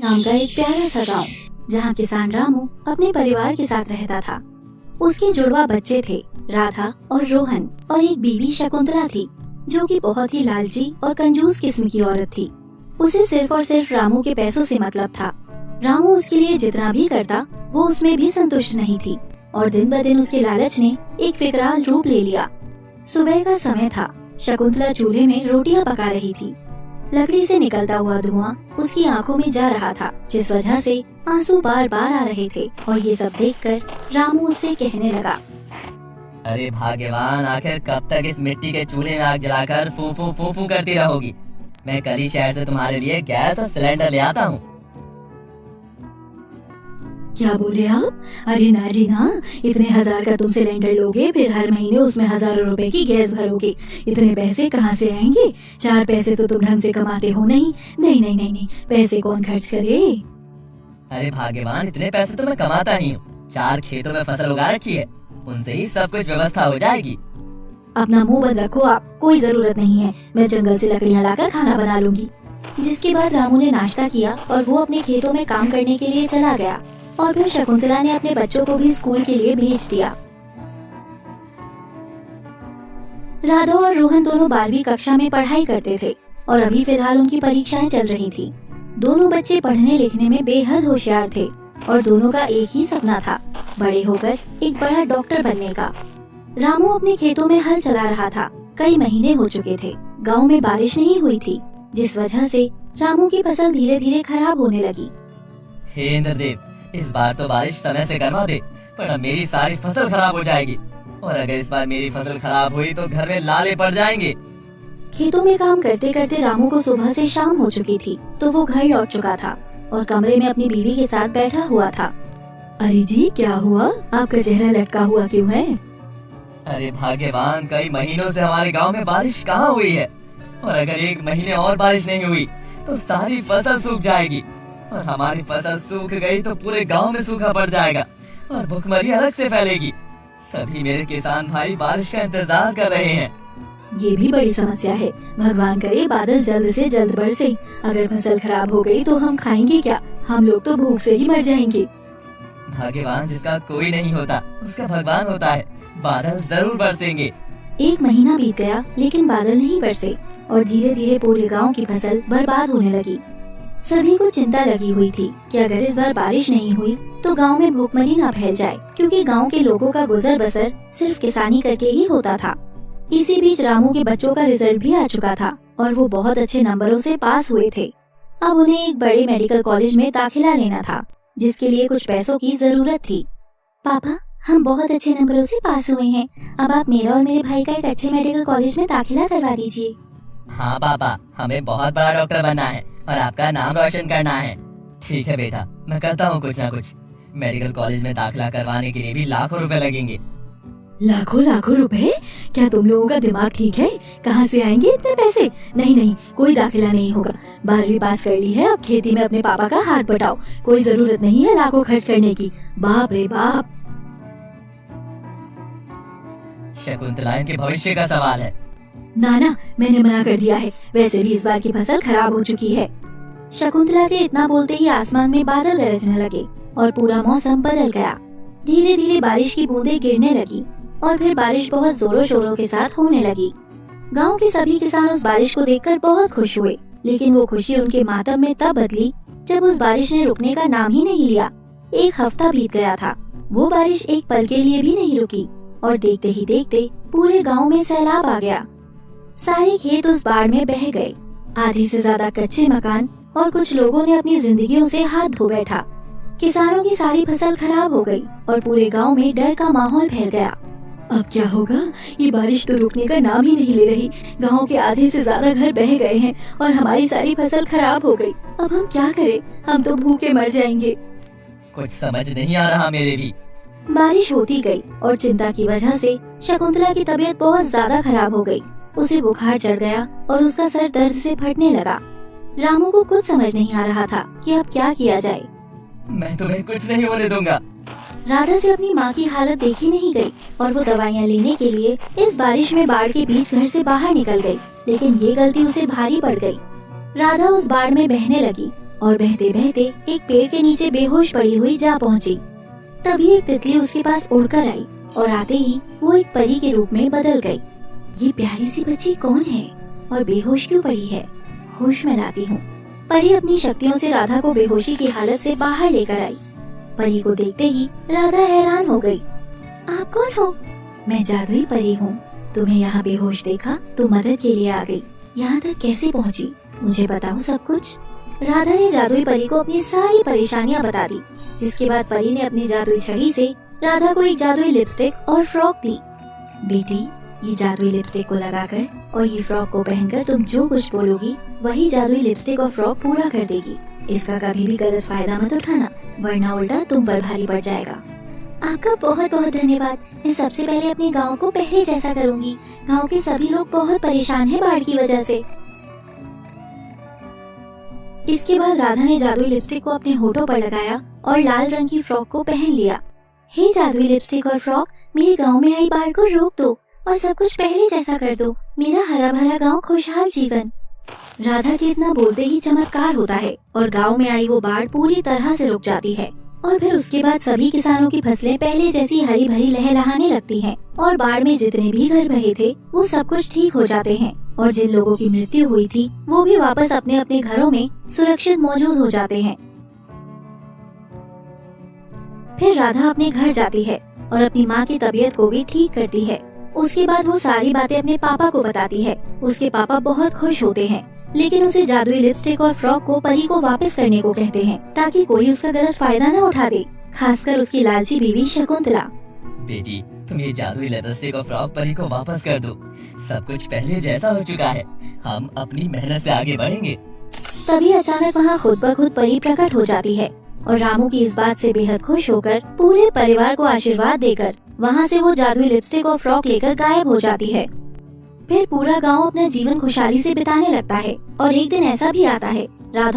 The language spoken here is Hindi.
नाम का एक प्यारा सा गांव, जहां किसान रामू अपने परिवार के साथ रहता था। उसके जुड़वा बच्चे थे, राधा और रोहन, और एक बीवी शकुंतला थी, जो कि बहुत ही लालची और कंजूस किस्म की औरत थी। उसे सिर्फ और सिर्फ रामू के पैसों से मतलब था। रामू उसके लिए जितना भी करता, वो उसमें भी संतुष्ट नहीं थी, और दिन ब दिन उसके लालच ने एक फिकराल रूप ले लिया। सुबह का समय था। शकुंतला चूल्हे में रोटियां पका रही थी। लकड़ी से निकलता हुआ धुआं उसकी आंखों में जा रहा था, जिस वजह से आंसू बार बार आ रहे थे। और ये सब देखकर रामू उससे कहने लगा, अरे भाग्यवान, आखिर कब तक इस मिट्टी के चूल्हे में आग जलाकर फू फू फू फू करती रहोगी? मैं कल ही शहर से तुम्हारे लिए गैस और सिलेंडर ले आता हूँ। क्या बोले आप? अरे ना जी ना, इतने 1000 का तुम सिलेंडर लोगे, फिर हर महीने उसमें हजारों रुपए की गैस भरोगे। इतने पैसे कहाँ से आएंगे? 4 पैसे तो तुम ढंग से कमाते हो नहीं। नहीं नहीं नहीं नहीं, पैसे कौन खर्च करे? अरे भाग्यवान, इतने पैसे तो मैं कमाता ही हूँ। 4 खेतों में फसल उगा रखी है, उनसे ही सब कुछ व्यवस्था हो जाएगी। अपना मुंह बंद रखो आप, कोई जरूरत नहीं है। मैं जंगल से लकड़ियाँ लाकर खाना बना लूंगी। जिसके बाद रामू ने नाश्ता किया और वो अपने खेतों में काम करने के लिए चला गया। और फिर शकुंतला ने अपने बच्चों को भी स्कूल के लिए भेज दिया। राधा और रोहन दोनों 12वीं कक्षा में पढ़ाई करते थे, और अभी फिलहाल उनकी परीक्षाएं चल रही थी। दोनों बच्चे पढ़ने लिखने में बेहद होशियार थे, और दोनों का एक ही सपना था, बड़े होकर एक बड़ा डॉक्टर बनने का। रामू अपने खेतों में हल चला रहा था। कई महीने हो चुके थे, गाँव में बारिश नहीं हुई थी, जिस वजह से रामू की फसल धीरे धीरे खराब होने लगी। हे इंद्रदेव, इस बार तो बारिश समय से करवा दे, पर अब मेरी सारी फसल खराब हो जाएगी। और अगर इस बार मेरी फसल खराब हुई तो घर में लाले पड़ जाएंगे। खेतों में काम करते करते रामू को सुबह से शाम हो चुकी थी, तो वो घर लौट चुका था और कमरे में अपनी बीवी के साथ बैठा हुआ था। अरे जी, क्या हुआ? आपका चेहरा लटका हुआ क्यों है? अरे भाग्यवान, कई महीनों से हमारे गांव में बारिश कहाँ हुई है, और अगर 1 महीने और बारिश नहीं हुई तो सारी फसल सूख जाएगी, और हमारी फसल सूख गई तो पूरे गांव में सूखा पड़ जाएगा और भुखमरी अलग से फैलेगी। सभी मेरे किसान भाई बारिश का इंतजार कर रहे हैं। ये भी बड़ी समस्या है। भगवान करे बादल जल्द से जल्द बरसे। अगर फसल खराब हो गई तो हम खाएंगे क्या? हम लोग तो भूख से ही मर जाएंगे। भाग्यवान जिसका कोई नहीं होता, उसका भगवान होता है। बादल जरूर बरसेंगे। 1 महीना बीत गया, लेकिन बादल नहीं बरसे, और धीरे धीरे पूरे गाँव की फसल बर्बाद होने लगी। सभी को चिंता लगी हुई थी कि अगर इस बार बारिश नहीं हुई तो गांव में भूखमरी न फैल जाए, क्योंकि गांव के लोगों का गुजर बसर सिर्फ किसानी करके ही होता था। इसी बीच रामू के बच्चों का रिजल्ट भी आ चुका था, और वो बहुत अच्छे नंबरों से पास हुए थे। अब उन्हें एक बड़े मेडिकल कॉलेज में दाखिला लेना था, जिसके लिए कुछ पैसों की जरूरत थी। पापा, हम बहुत अच्छे नंबरों से पास हुए हैं। अब आप मेरा और मेरे भाई का एक अच्छे मेडिकल कॉलेज में दाखिला करवा दीजिए। हाँ पापा, हमें बहुत बड़ा डॉक्टर बनना है और आपका नाम रोशन करना है। ठीक है बेटा, मैं करता हूँ कुछ ना कुछ। मेडिकल कॉलेज में दाखिला करवाने के लिए भी लाखों रुपए लगेंगे। लाखों लाखों रुपए? क्या तुम लोगों का दिमाग ठीक है? कहाँ से आएंगे इतने पैसे? नहीं नहीं, कोई दाखिला नहीं होगा। 12वीं पास कर ली है, अब खेती में अपने पापा का हाथ बटाओ। कोई जरूरत नहीं है लाखों खर्च करने की। बाप रे बाप। शकुंतला, इनके भविष्य का सवाल है। नाना, मैंने मना कर दिया है। वैसे भी इस बार की फसल खराब हो चुकी है। शकुंतला के इतना बोलते ही आसमान में बादल गरजने लगे और पूरा मौसम बदल गया। धीरे धीरे बारिश की बूंदें गिरने लगी, और फिर बारिश बहुत जोरों शोरों के साथ होने लगी। गांव के सभी किसान उस बारिश को देखकर बहुत खुश हुए, लेकिन वो खुशी उनके मातम में तब बदली जब उस बारिश ने रुकने का नाम ही नहीं लिया। 1 हफ्ता बीत गया था। वो बारिश एक पल के लिए भी नहीं रुकी, और देखते ही देखते पूरे गाँव में सैलाब आ गया। सारे खेत उस बाढ़ में बह गए। आधे से ज्यादा कच्चे मकान, और कुछ लोगों ने अपनी जिंदगियों से हाथ धो बैठा। किसानों की सारी फसल खराब हो गई, और पूरे गांव में डर का माहौल फैल गया। अब क्या होगा? ये बारिश तो रुकने का नाम ही नहीं ले रही। गांव के आधे से ज्यादा घर बह गए हैं, और हमारी सारी फसल खराब हो गई। अब हम क्या करें? हम तो भूखे मर जाएंगे। कुछ समझ नहीं आ रहा मेरे भी। बारिश होती गई, और चिंता की वजह से शकुंतला की तबीयत बहुत ज्यादा खराब हो गई। उसे बुखार चढ़ गया और उसका सर दर्द से फटने लगा। रामू को कुछ समझ नहीं आ रहा था कि अब क्या किया जाए। मैं तुम्हें कुछ नहीं होने दूंगा। राधा से अपनी माँ की हालत देखी नहीं गई, और वो दवाइयाँ लेने के लिए इस बारिश में बाढ़ के बीच घर से बाहर निकल गई, लेकिन ये गलती उसे भारी पड़ गई। राधा उस बाढ़ में बहने लगी और बहते बहते एक पेड़ के नीचे बेहोश पड़ी हुई जा पहुंची। तभी एक तितली उसके पास उड़कर आई और आते ही वो एक परी के रूप में बदल गई। ये प्यारी सी बच्ची कौन है और बेहोश क्यों पड़ी है? होश में लाती हूँ। परी अपनी शक्तियों से राधा को बेहोशी की हालत से बाहर लेकर आई। परी को देखते ही राधा हैरान हो गई। आप कौन हो? मैं जादुई परी हूँ। तुम्हें यहाँ बेहोश देखा तो मदद के लिए आ गई। यहाँ तक कैसे पहुँची मुझे बताओ सब कुछ। राधा ने जादुई परी को अपनी सारी परेशानियाँ बता दी, जिसके बाद परी ने अपनी जादुई छड़ी से राधा को एक जादुई लिपस्टिक और फ्रॉक दी। बेटी, ये जादुई लिपस्टिक को लगाकर और ये फ्रॉक को पहनकर तुम जो कुछ बोलोगी वही जादुई लिपस्टिक और फ्रॉक पूरा कर देगी। इसका कभी भी गलत फायदा मत उठाना, वरना उल्टा तुम पर भारी पड़ जाएगा। आपका बहुत बहुत धन्यवाद। मैं सबसे पहले अपने गांव को पहले जैसा करूंगी। गांव के सभी लोग बहुत परेशान हैं बाढ़ की वजह से। इसके बाद राधा ने जादुई लिपस्टिक को अपने होठों पर लगाया और लाल रंग की फ्रॉक को पहन लिया। हे जादुई लिपस्टिक और फ्रॉक, मेरे गांव में आई बाढ़ को रोक दो और सब कुछ पहले जैसा कर दो। मेरा हरा भरा गांव, खुशहाल जीवन। राधा के इतना बोलते ही चमत्कार होता है और गांव में आई वो बाढ़ पूरी तरह से रुक जाती है। और फिर उसके बाद सभी किसानों की फसलें पहले जैसी हरी भरी लहलहाने लगती हैं और बाढ़ में जितने भी घर बहे थे वो सब कुछ ठीक हो जाते हैं और जिन लोगों की मृत्यु हुई थी वो भी वापस अपने अपने घरों में सुरक्षित मौजूद हो जाते हैं। फिर राधा अपने घर जाती है और अपनी माँ की तबीयत को भी ठीक करती है। उसके बाद वो सारी बातें अपने पापा को बताती है। उसके पापा बहुत खुश होते हैं, लेकिन उसे जादुई लिपस्टिक और फ्रॉक को परी को वापस करने को कहते हैं ताकि कोई उसका गलत फायदा न उठा दे, खासकर उसकी लालची बीवी शकुंतला। बेटी, तुम ये जादुई लिपस्टिक और फ्रॉक परी को वापस कर दो। सब कुछ पहले जैसा हो चुका है। हम अपनी मेहनत से आगे बढ़ेंगे। तभी अचानक वहाँ खुद ब खुद परी प्रकट हो जाती है और रामू की इस बात से बेहद खुश होकर पूरे परिवार को आशीर्वाद देकर वहाँ से वो जादुई लिपस्टिक और फ्रॉक लेकर गायब हो जाती है। फिर पूरा गांव अपना जीवन खुशहाली से बिताने लगता है और एक दिन ऐसा भी आता है राधा